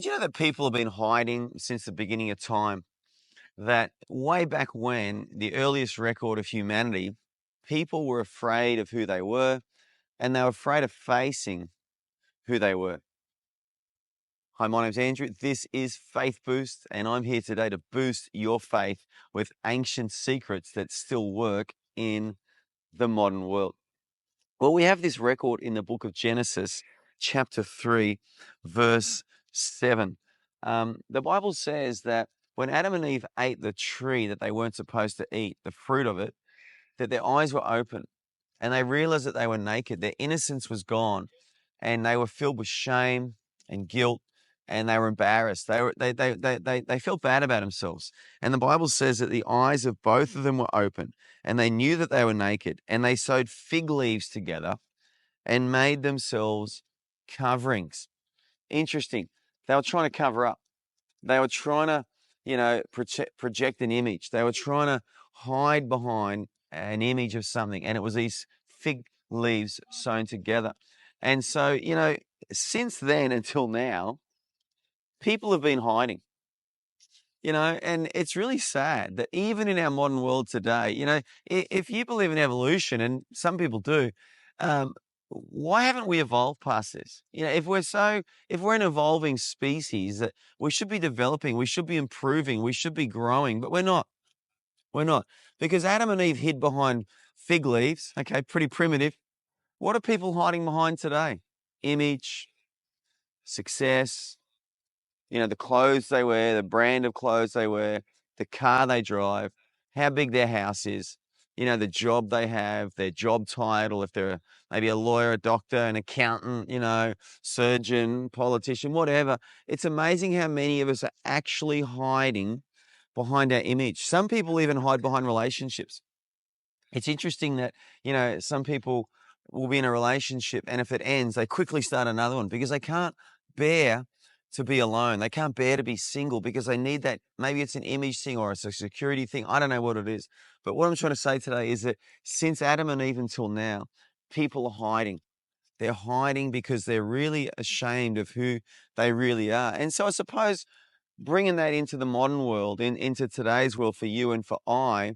Did you know that people have been hiding since the beginning of time? That way back when, the earliest record of humanity, people were afraid of who they were and they were afraid of facing who they were. Hi, my name's Andrew. This is Faith Boost, and I'm here today to boost your faith with ancient secrets that still work in the modern world. Well, we have this record in the book of Genesis, chapter 3, verse 7. The Bible says that when Adam and Eve ate the tree that they weren't supposed to eat, the fruit of it, that their eyes were open and they realized that they were naked. Their innocence was gone and they were filled with shame and guilt and they were embarrassed. They felt bad about themselves. And the Bible says that the eyes of both of them were open and they knew that they were naked and they sewed fig leaves together and made themselves coverings. Interesting. They were trying to cover up. They were trying to, project an image. They were trying to hide behind an image of something. And it was these fig leaves sewn together. And so, since then until now, people have been hiding, and it's really sad that even in our modern world today, if you believe in evolution, and some people do, why haven't we evolved past this? If we're an evolving species, that we should be developing, we should be improving, we should be growing, but we're not. We're not. Because Adam and Eve hid behind fig leaves, okay, pretty primitive. What are people hiding behind today? Image, success, the clothes they wear, the brand of clothes they wear, the car they drive, how big their house is, the job they have, their job title, if they're maybe a lawyer, a doctor, an accountant, surgeon, politician, whatever. It's amazing how many of us are actually hiding behind our image. Some people even hide behind relationships. It's interesting that, some people will be in a relationship and if it ends, they quickly start another one because they can't bear to be alone. They can't bear to be single because they need that. Maybe it's an image thing or it's a security thing. I don't know what it is. But what I'm trying to say today is that since Adam and Eve until now, people are hiding. They're hiding because they're really ashamed of who they really are. And so I suppose bringing that into the modern world, into today's world for you and for I,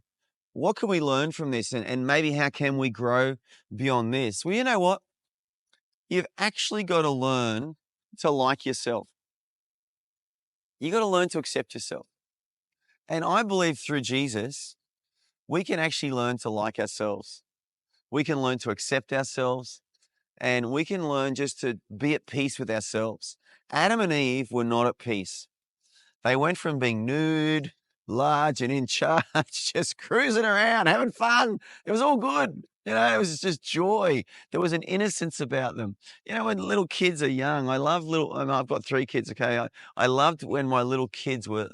what can we learn from this? And maybe how can we grow beyond this? Well, you know what? You've actually got to learn to like yourself. You got to learn to accept yourself. And I believe through Jesus, we can actually learn to like ourselves. We can learn to accept ourselves and we can learn just to be at peace with ourselves. Adam and Eve were not at peace. They went from being nude, large and in charge, just cruising around, having fun. It was all good. It was just joy. There was an innocence about them. When little kids are young, I love I've got 3 kids, okay? I loved when my kids were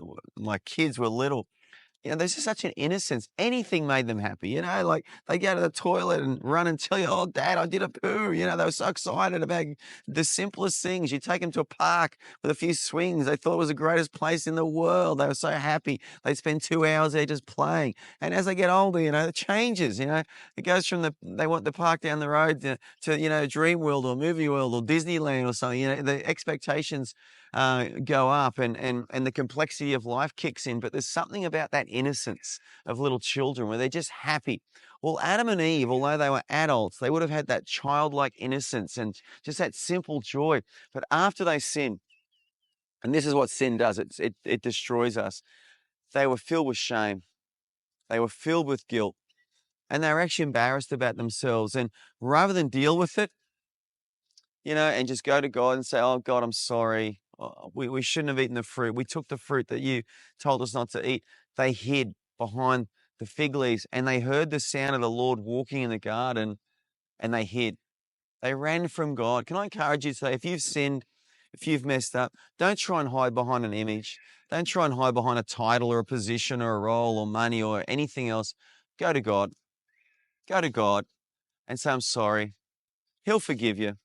little. There's just such an innocence. Anything made them happy, like they go to the toilet and run and tell you, oh, Dad, I did a poo. They were so excited about the simplest things. You take them to a park with a few swings. They thought it was the greatest place in the world. They were so happy. They spend 2 hours there just playing. And as they get older, it changes, it goes from they want the park down the road to Dream World or Movie World or Disneyland or something. The expectations go up and the complexity of life kicks in. But there's something about that innocence of little children where they're just happy. Well, Adam and Eve, although they were adults, they would have had that childlike innocence and just that simple joy. But after they sin, and this is what sin does, it destroys us. They were filled with shame. They were filled with guilt. And they were actually embarrassed about themselves. And rather than deal with it, and just go to God and say, oh, God, I'm sorry. We shouldn't have eaten the fruit. We took the fruit that you told us not to eat. They hid behind the fig leaves and they heard the sound of the Lord walking in the garden and they hid. They ran from God. Can I encourage you today, if you've sinned, if you've messed up, don't try and hide behind an image. Don't try and hide behind a title or a position or a role or money or anything else. Go to God. Go to God and say, I'm sorry. He'll forgive you.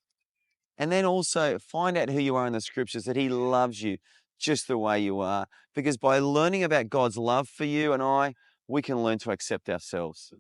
And then also find out who you are in the scriptures, that he loves you just the way you are. Because by learning about God's love for you and I, we can learn to accept ourselves.